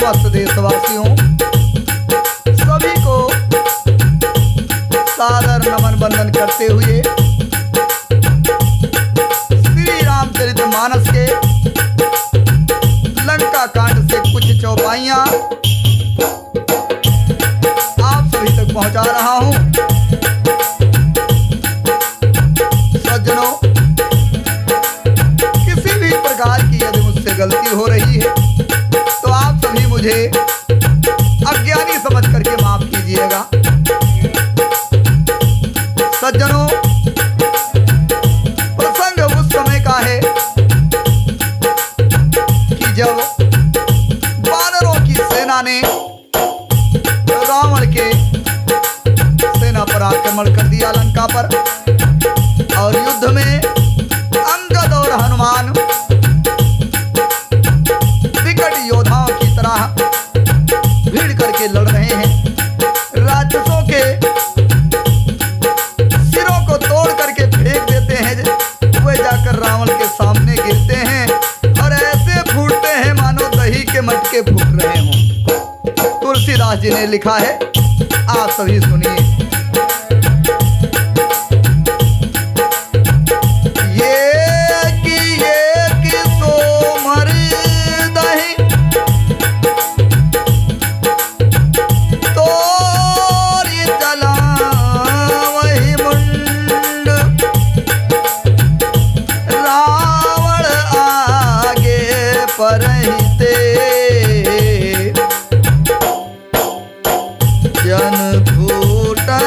समस्त देशवासियों सभी को सादर नमन बंदन करते हुए श्री रामचरितमानस के लंका कांड से कुछ चौपाइयां आप सभी तक पहुंचा रहा हूं। सज्जनों, किसी भी प्रकार की यदि मुझसे गलती हो रही है तो आप सभी मुझे अज्ञानी समझ करके माफ कीजिएगा। सज्जनों, प्रसंग उस समय का है कि जब वानरों की सेना ने रावण के सेना पर आक्रमण कर दिया लंका पर, और युद्ध में अंगद और हनुमान विकट योद्धाओं की तरह भीड़ करके लड़ रहे हैं। राक्षसों के सिरों को तोड़ करके फेंक देते हैं, वे जाकर रावण के सामने गिरते हैं और ऐसे फूटते हैं मानो दही के मटके फूट रहे हों। तुलसीदास जी ने लिखा है, आप सभी सुनिए। जन फूटन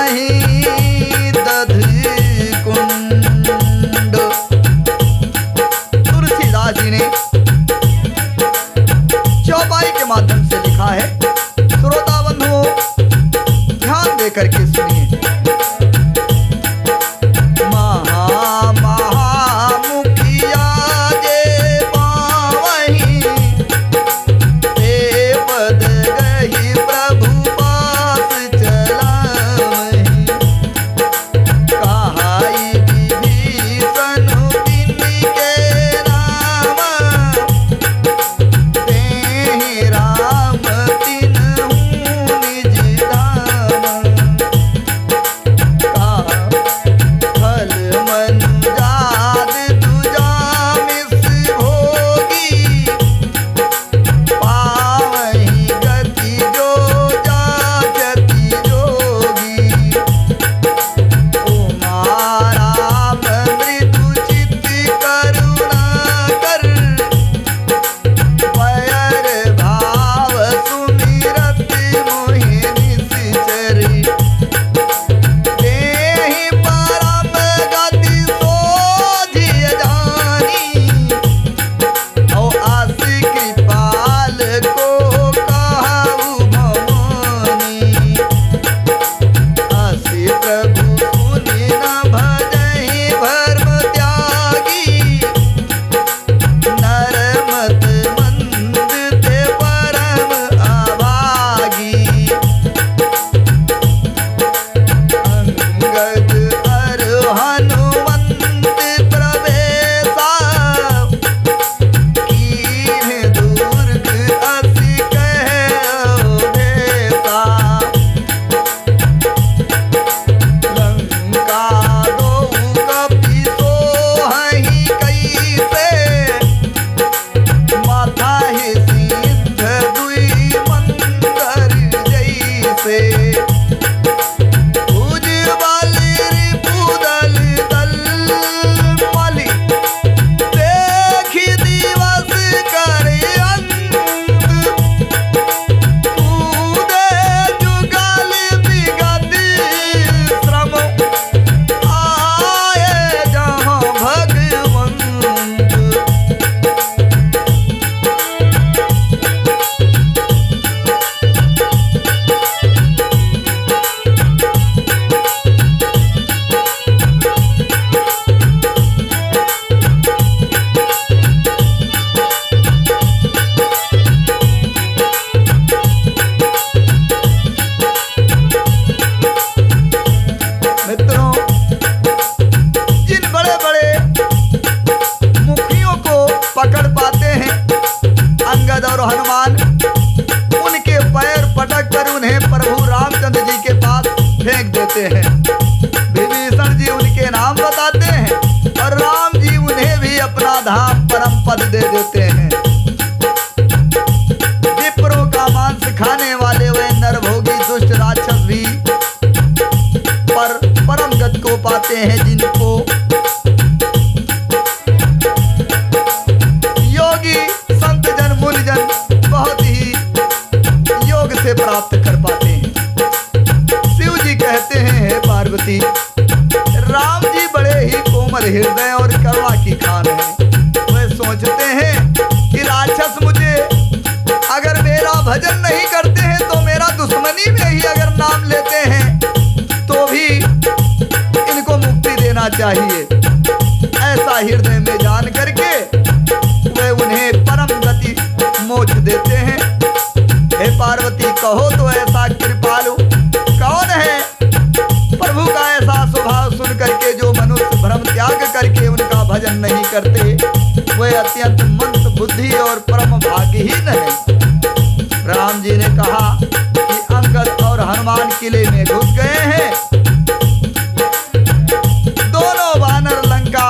पाते हैं जिनको, योगी संत जन मुनि जन बहुत ही योग से प्राप्त कर पाते हैं। शिव जी कहते हैं, हे पार्वती, राम जी बड़े ही कोमल हृदय और करुणा की खान है। वे सोचते हैं कि राक्षस मुझे अगर मेरा भजन नहीं करते हैं तो मेरा दुश्मनी में ही अगर नाम लेते हैं तो भी इनको मुक्ति देना चाहिए। ऐसा हृदय में जान करके वे उन्हें परम गति मोक्ष देते हैं। हे पार्वती, कहो तो ऐसा कृपालु कौन है? प्रभु का ऐसा स्वभाव सुन करके जो मनुष्य भ्रम त्याग करके उनका भजन नहीं करते, वे अत्यंत मंद बुद्धि और परम भाग्यहीन है। राम जी ने कहा कि अंगद और हनुमान किले में घुस गए हैं। दोनों वानर लंका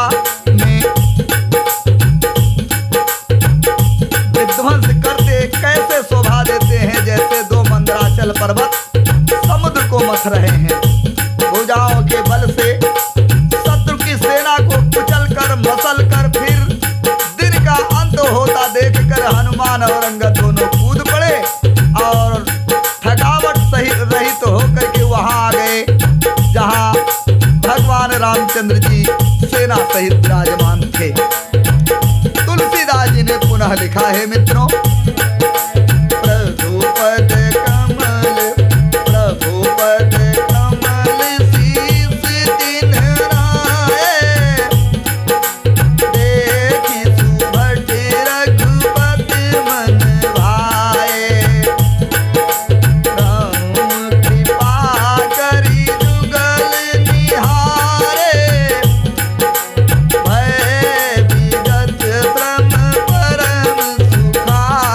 में विध्वंस करते कैसे शोभा देते हैं, जैसे दो मंदराचल पर्वत समुद्र को मथ रहे हैं। भुजाओं के बल से शत्रु की सेना को कुचल कर मसल कर फिर दिन का अंत होता देखकर हनुमान और अंगद दोनों कूद पड़े और थकावट सहित रहित होकर के वहां आ गए जहां भगवान रामचंद्र जी सेना सहित विराजमान थे। तुलसीदास जी ने पुनः लिखा है मित्रों, प्रभु पद कमल, प्रभु पद कमल शीस दिन राय, देखि सुभट रघुपति मन भाए, राम कृपा करि जुगल निहारे, भय विगत श्रम परम सुखाए।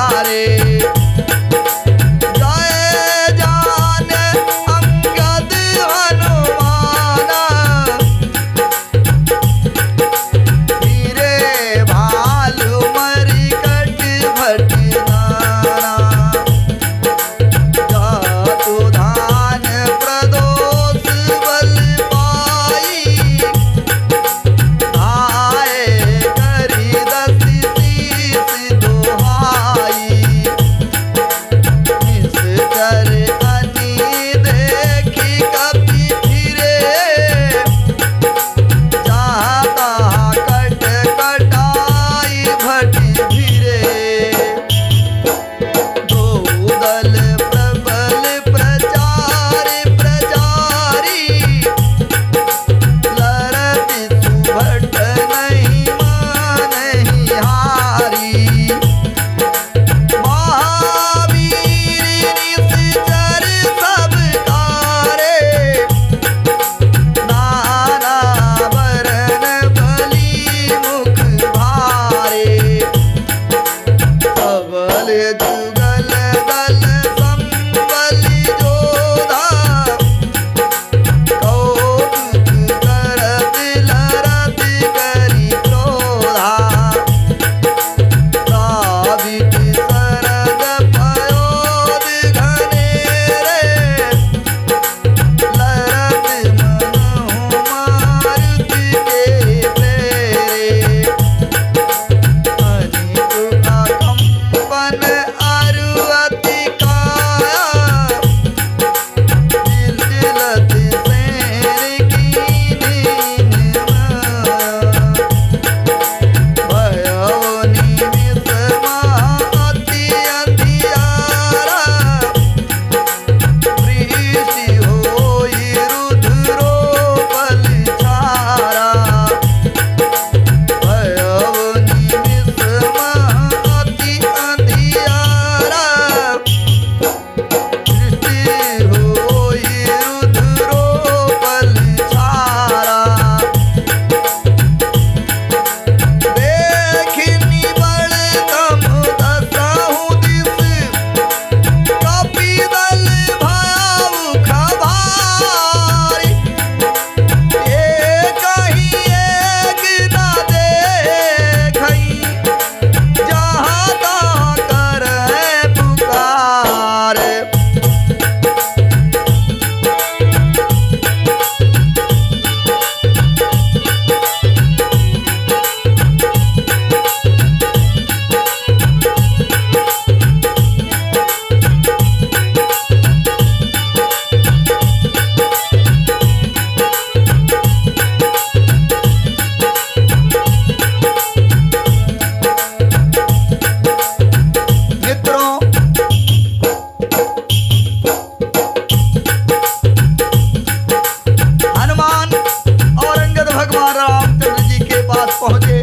भगवान रामचंद्र जी के पास पहुंचे।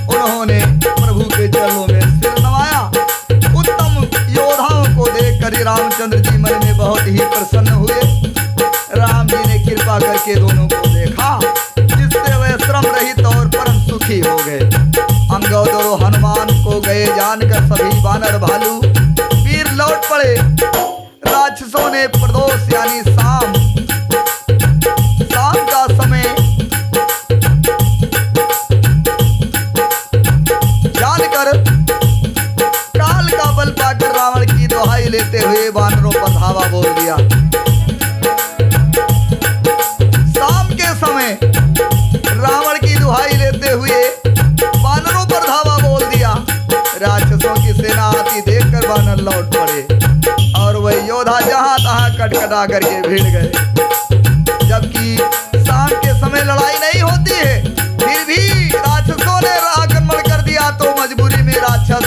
उन्होंने प्रभु के चरणों में सिर नवाया। उत्तम योद्धाओं को देखकर ही रामचंद्र जी मन में बहुत ही प्रसन्न हुए। राम जी ने कृपा करके दोनों को देखा, जिससे वे श्रम रहित और परम सुखी हो गए। अंगद और हनुमान को गए जानकर सभी वानर भालू वीर लौट पड़े। राक्षसों ने प्रदोष यानी शाम का समय जानकर काल का बल पाकर रावण की दुहाई लेते हुए वानरों पर धावा बोल दिया। शाम के समय रावण की दुहाई लेते हुए वानरों पर धावा बोल दिया। राक्षसों की सेना आती देखकर वानर लौट पड़े और वह योद्धा जहां तहां कटकटा करके भिड़ गए। जबकि शाम के समय लड़ाई नहीं होती है, फिर भी राक्षसों ने आक्रमण कर दिया तो मजबूरी में राक्षस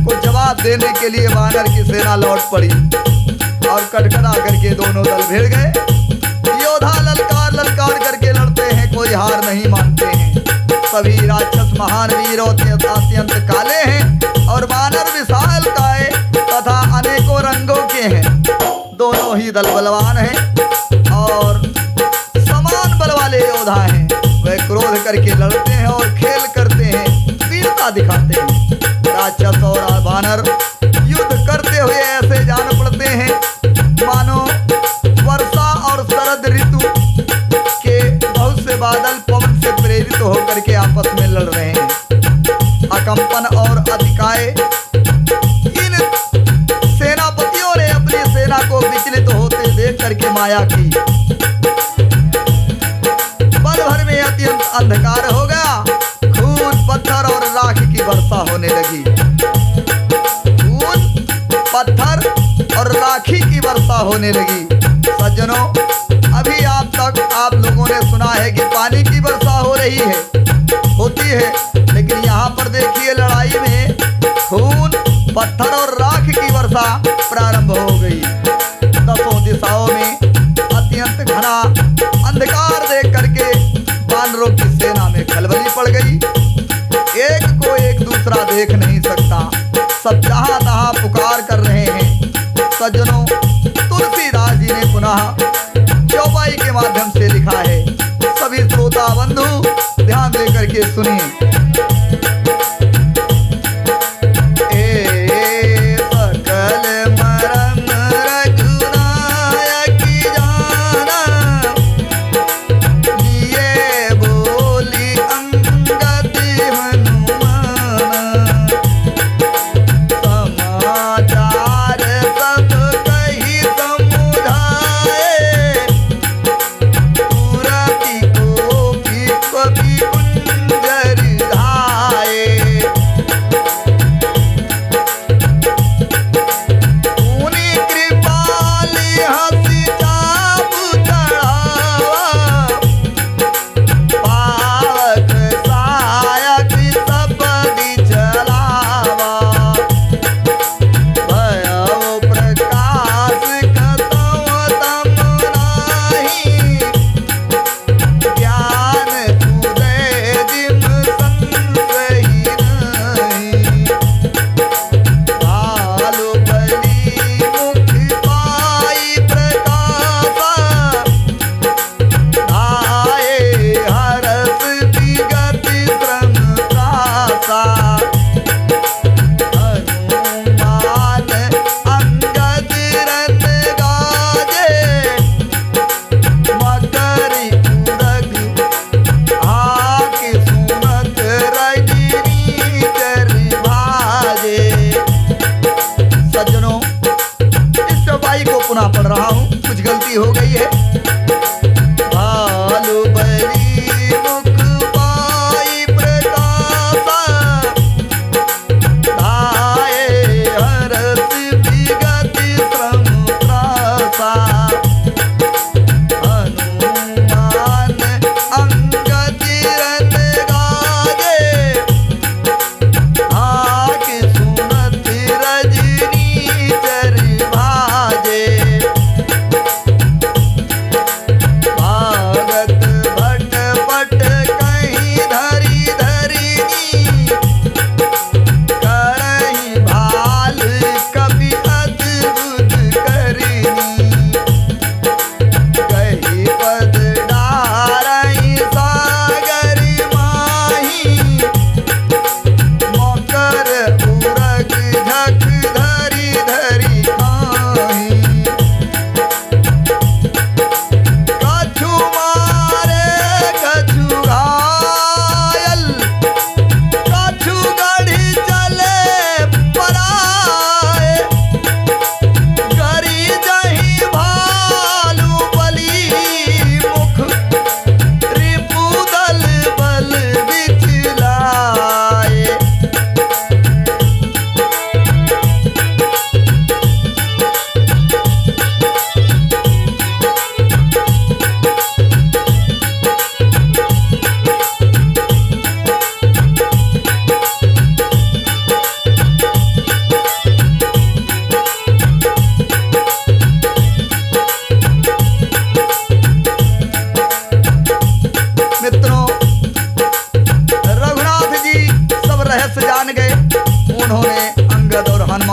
को जवाब देने के लिए वानर की सेना लौट पड़ी और कटकटा करके दोनों दल भिड़ गए। योद्धा ललकार ललकार करके लड़ते हैं, कोई हार नहीं मानते हैं। सभी राक्षस महान वीर अत्यंत काले हैं और वानर विशाल काय तथा अनेकों रंगों के हैं। दोनों ही दल बलवान हैं और समान बल वाले योद्धा हैं। वे क्रोध करके लड़ते हैं और खेल करते हैं, वीरता दिखाते हैं। राक्षस और वानर युद्ध करते हुए ऐसे जान पड़ते हैं मानो वर्षा और शरद ऋतु के बहुत से बादल पवन से प्रेरित होकर के आपस में लड़ रहे हैं। अकंपन और अतिकाय इन सेनापतियों ने अपनी सेना को विचलित होते देख करके माया की। पल भर में अत्यंत अंधकार हो गया। खून पत्थर और राख की वर्षा होने लगी। खून पत्थर और राखी की वर्षा होने लगी। सज्जनों, अभी आप लोगों ने सुना है कि पानी की वर्षा हो रही है, होती है, लेकिन यहाँ पर देखिए लड़ाई में खून पत्थर और राख की वर्षा प्रारंभ हो गई। दसों दिशाओं में अत्यंत घना अंधकार देख करके वानरों की सेना में खलबली पड़ गई। एक को एक दूसरा देख नहीं सकता, सब जहां तहां पुकार कर रहे हैं। सज्जनों, तुलसीदास जी ने पुनः चौपाई के माध्यम से लिखा है, सभी श्रोता बंधु ध्यान दे करके सुनिए।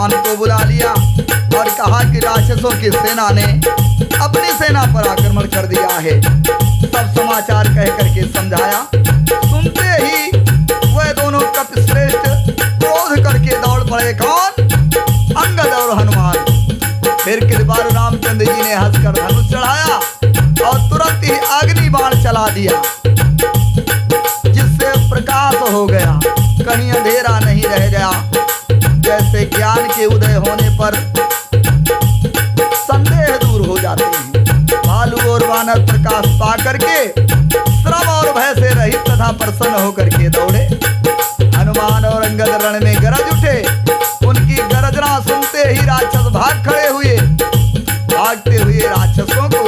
हनुमान को बुला लिया और कहा कि राक्षसों की सेना ने अपनी सेना पर आक्रमण कर दिया है। सब समाचार कह करके समझाया। सुनते ही वह दोनों कपिश्रेष्ठ क्रोध करके दौड़ पड़े। कौन? अंगद और हनुमान। फिर कृपालु रामचंद्र जी ने हंसकर धनुष चढ़ाया और तुरंत ही अग्नि बाण चला दिया, जिससे प्रकाश हो गया, कहीं अंधेरा नहीं रह गया। जैसे ज्ञान के उदय होने पर संदेह दूर हो जाते हैं। भालू और वानर प्रकाश पा करके श्रम और भय से रहित तथा प्रसन्न होकर के दौड़े। हनुमान और अंगद रण में गरज उठे। उनकी गरजना सुनते ही राक्षस भाग खड़े हुए। भागते हुए राक्षसों को,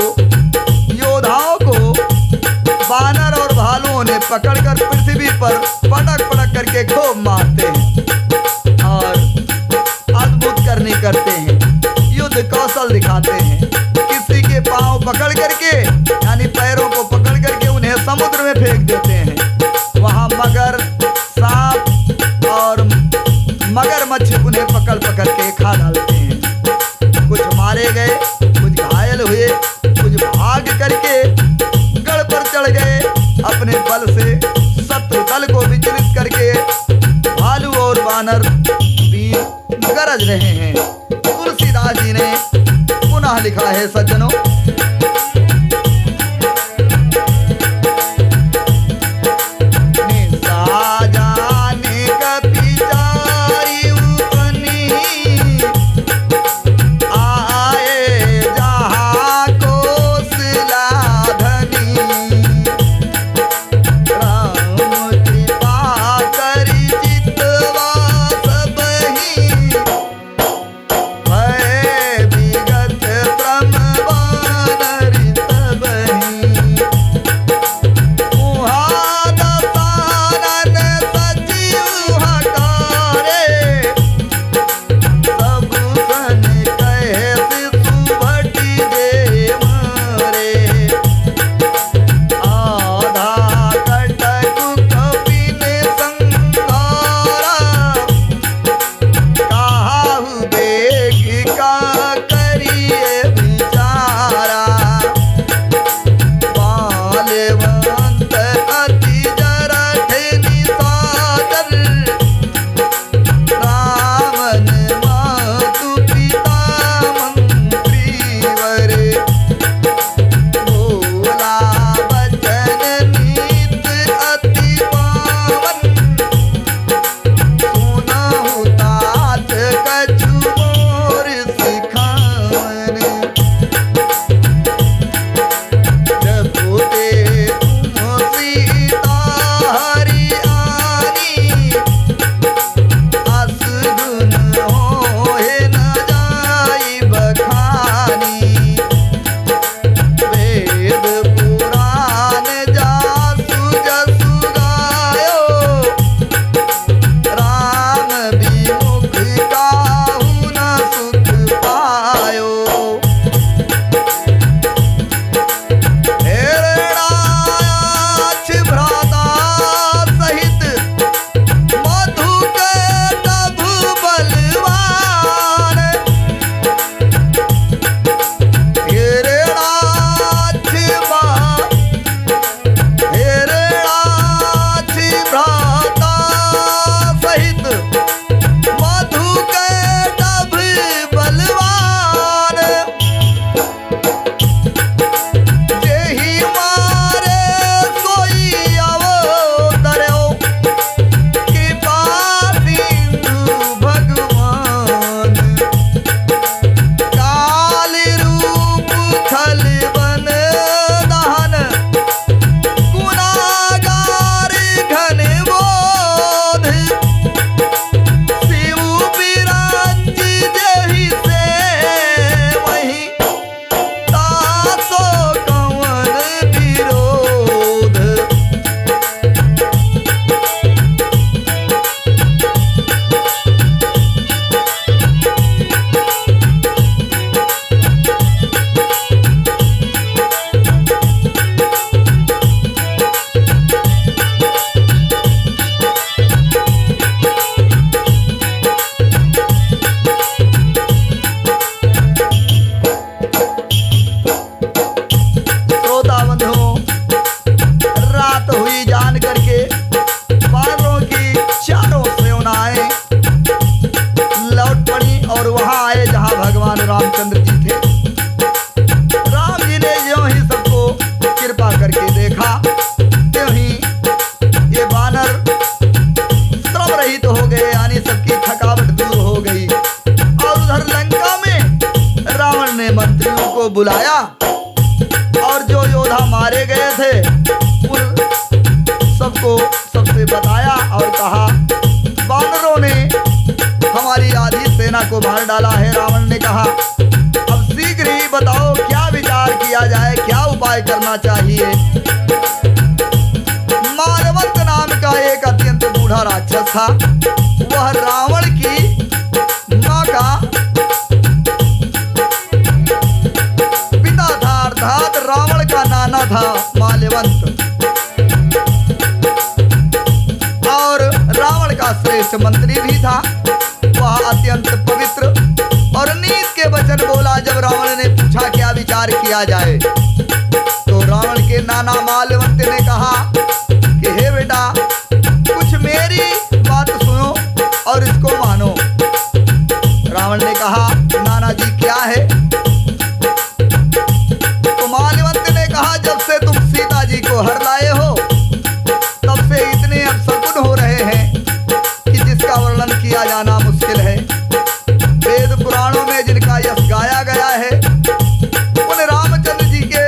योद्धाओं को वानर और भालुओं ने पकड़कर पृथ्वी पर पटक पटक करके खूब मारते हैं और अद्भुत करनी करते हैं, युद्ध कौशल दिखाते हैं। किसी के पांव पकड़ करके यानी पैरों को पकड़ करके उन्हें समुद्र में फेंक देते हैं। वहां मगर, सांप और मगरमच्छ उन्हें पकड़ पकड़ के खा डालते हैं। कुछ मारे गए, कुछ घायल हुए, कुछ भाग करके गढ़ पर चढ़ गए। अपने बल से शत्रु दल को विचलित करके भालू और वानर भी गरज रहे हैं। तुलसीदास जी ने पुनः लिखा है सज्जनों, जी जान करके बानरों की चारों सेनाएं लौट पड़ी और वहां आए जहां भगवान रामचंद्र जी थे। राम जी ने ज्यों ही सबको कृपा करके देखा, त्यों ही ये बानर श्रम रहित तो हो गए, यानी सबकी थकावट दूर हो गई। और उधर लंका में रावण ने मंत्रियों को बुलाया और जो योद्धा मारे गए थे उन सबको सबसे बताया और कहा, बानरों ने हमारी आधी सेना को मार डाला है। रावण ने कहा, अब शीघ्र ही बताओ क्या विचार किया जाए, क्या उपाय करना चाहिए। मालवंत नाम का एक अत्यंत बूढ़ा राक्षस था। वह रावण की मां का पिता था, अर्थात रावण का नाना था माल्यवंत, और रावण का श्रेष्ठ मंत्री भी था। वह अत्यंत पवित्र और नीत के वचन बोला। जब रावण ने पूछा क्या विचार किया जाए, तो रावण के नाना माल्यवंत ने कहा कि हे बेटा, कुछ मेरी बात सुनो और इसको मानो। रावण ने कहा, नाना जी क्या है? तो माल्यवंत ने कहा, जब से तुम सीता जी को हर लाए हो तब से इतने अपशकुन हो रहे हैं कि जिसका वर्णन किया जाना मुश्किल है। वेद पुराणों में जिनका यश गाया गया है, उन रामचंद्र जी के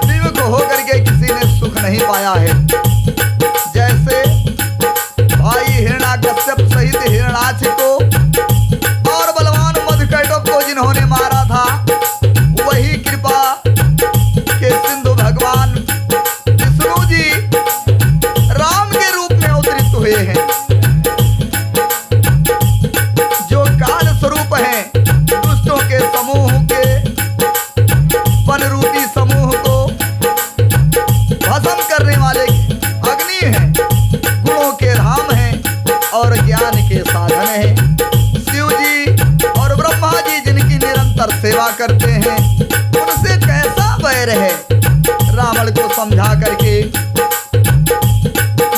विमुख होकर के किसी ने सुख नहीं पाया है। जैसे भाई हिरण्याकश्यप सहित हिरण्याक्ष को और बलवान मधुकैटभ को जिन्होंने मारा था, वही कृपा के सिंधु भगवान विष्णु जी राम के रूप में अवतरित हुए हैं, जो काल स्वरूप हैं। दुष्टों के समूह के वन रूपी समूह को भस्म करने वाले अग्नि हैं, गुणों के धाम हैं और ज्ञान के साधन हैं। शिव जी और ब्रह्मा जी जिनकी निरंतर सेवा करते हैं, उनसे कैसा बैर है। रावण को समझा करके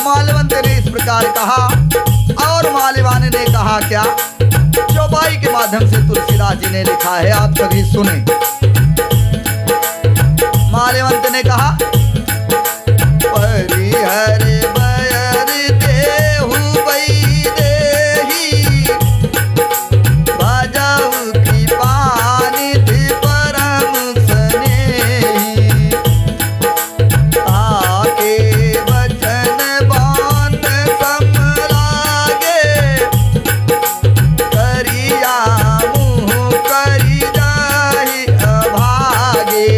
माल्यवंत ने इस प्रकार कहा, और माल्यवान ने कहा क्या, चौपाई के माध्यम से तुलसीदास जी ने लिखा है, आप सभी सुने। माल्यवंत ने कहा, परिहर बयर देहु वैदेही, भजहु कृपानिधि परम स्नेही, ताके वचन बान सम लागे, करिया मुँह करि जाहि अभागे।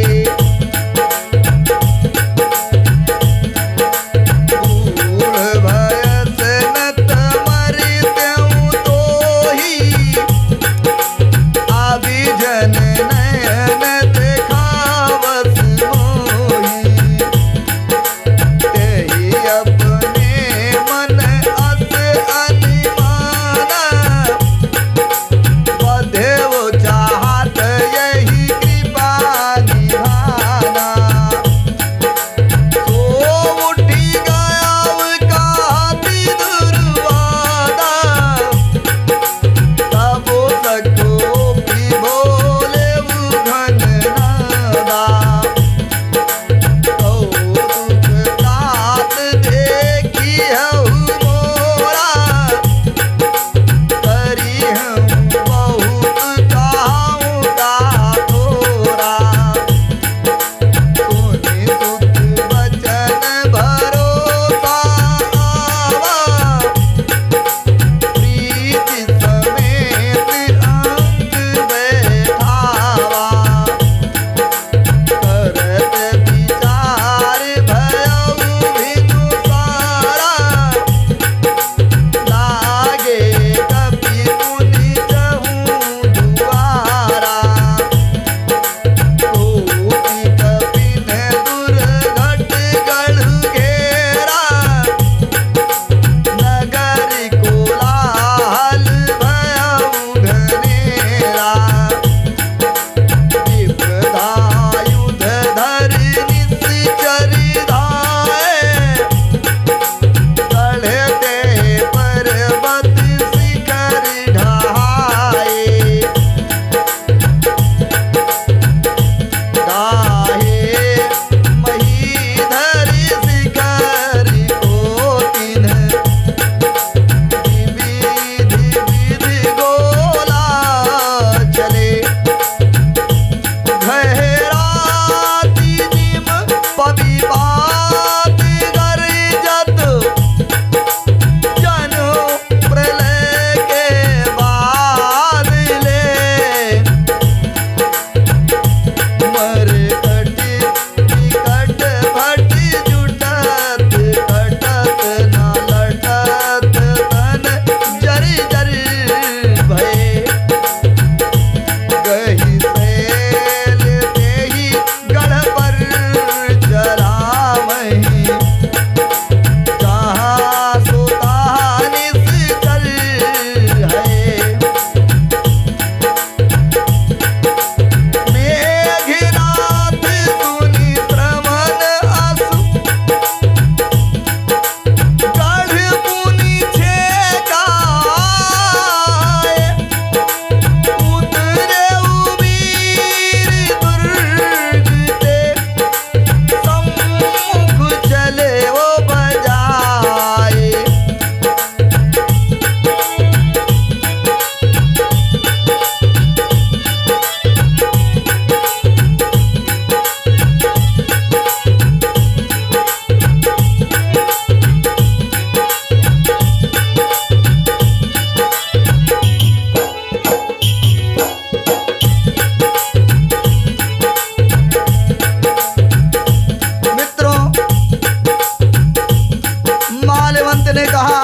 ने कहा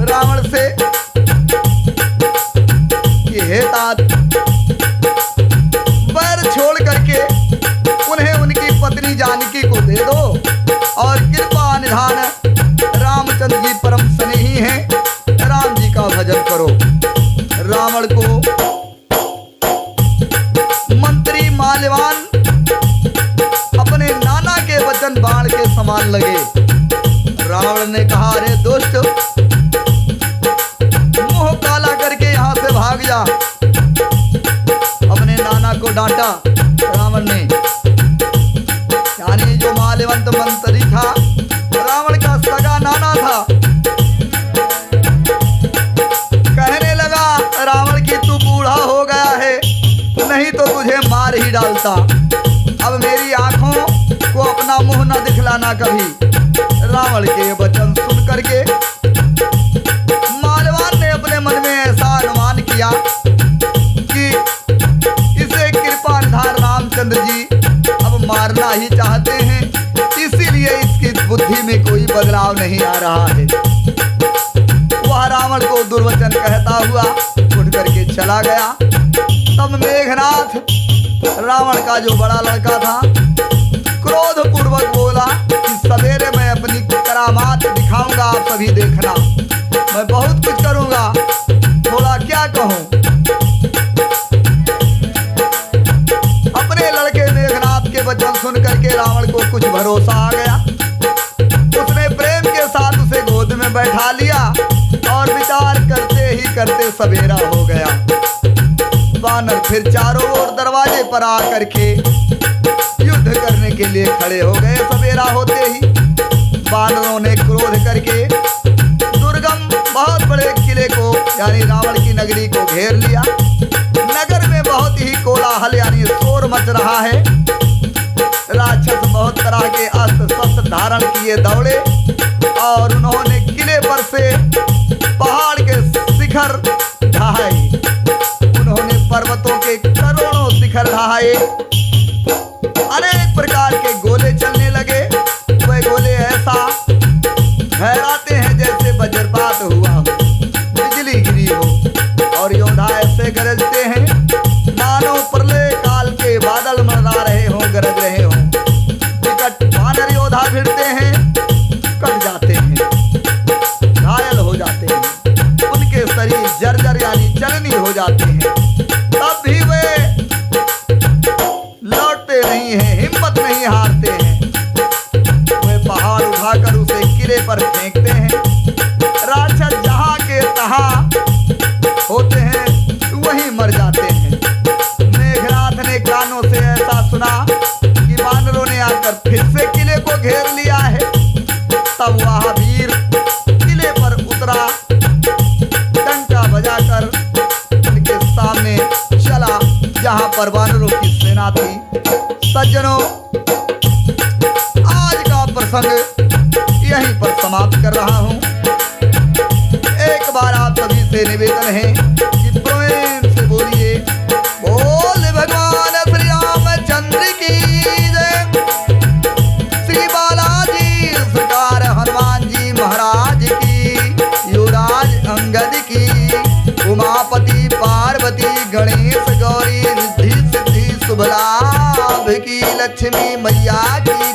रावण से कि हे तात, बैर छोड़ करके उन्हें उनकी पत्नी जानकी को दे दो और कृपा निधान रामचंद्र जी परम स्नेही हैं, राम जी का भजन करो। रावण को मंत्री माल्यवान अपने नाना के वचन बाण के समान लगे। रावण ने कहा, अरे दुष्ट, मुंह काला करके यहां से भाग जा। अपने नाना को डांटा रावण ने। यानी जो माल्यवंत मंत्री था, रावण का सगा नाना था, कहने लगा रावण की तू बूढ़ा हो गया है, नहीं तो तुझे मार ही डालता। अब मेरी आंखों को अपना मुंह न दिखलाना कभी। रावण के वचन सुन करके माल्यवान ने अपने मन में ऐसा अनुमान किया कि इसे कृपा निधान रामचंद्र जी अब मारना ही चाहते हैं, इसीलिए इसकी बुद्धि में कोई बदलाव नहीं आ रहा है। वह रावण को दुर्वचन कहता हुआ उठ करके चला गया। तब मेघनाथ रावण का जो बड़ा लड़का था क्रोध पूर्वक बोला कि सवेरे मैं अपनी करामात दिखाऊंगा, आप सभी देखना, मैं बहुत कुछ करूंगा, थोड़ा क्या कहूं। अपने लड़के मेघनाथ के वचन सुन करके रावण को कुछ भरोसा आ गया। उसने प्रेम के साथ उसे गोद में बैठा लिया और विचार करते ही करते सवेरा हो गया। वानर फिर चारों ओर दरवाजे पर आकर के युद्ध करने के लिए खड़े हो गए। सवेरा होते ही वानरों ने क्रोध करके दुर्गम बहुत बड़े किले को यानी रावण की नगरी को घेर लिया। नगर में बहुत ही कोलाहल यानी शोर मच रहा है। राक्षस बहुत तरह के अस्त्र शस्त्र धारण किए दौड़े और उन्होंने किले पर से पहाड़ के शिखर ढहाए। उन्होंने पर्वतों के करोड़ों शिखर ढहाए। अनेक प्रकार के गोले चलने लगे। वे गोले ऐसा ठहराते हैं जैसे वज्रपात हुआ हो, बिजली गिरी हो, और योद्धा ऐसे गरजते हैं मानो प्रलय काल के बादल मंडरा रहे हों, गरज रहे हों। विकट वानर योद्धा भिड़ते हैं, कट जाते हैं, घायल हो जाते हैं, उनके शरीर जर्जर यानी चलनी हो जाते हैं। तब भी वे लौटते नहीं हैं, हिम्मत नहीं हारते हैं। वे पहाड़ उठाकर उसे किले पर फेंकते हैं। राक्षस जहां के तहां होते हैं वहीं मर जाते हैं। मेघनाथ ने कानों से ऐसा सुना कि वानरों ने आकर फिर से किले को घेर लिया है। तब वह वीर किले पर उतरा, डंका बजाकर उनके सामने चला जहां पर वानरों की सेना थी। सज्जनों, आज का प्रसंग यहीं पर समाप्त कर रहा हूं। एक बार आप सभी से निवेदन है कि प्रेम से बोलिए बोल भगवान श्री रामचंद्र की जय। श्री बालाजी सरकार, हनुमान जी महाराज की, युवराज अंगद की, उमापति पार्वती गणेश गौरी रिद्धि सिद्धि शुभ लाभ की, लक्ष्मी मैया की।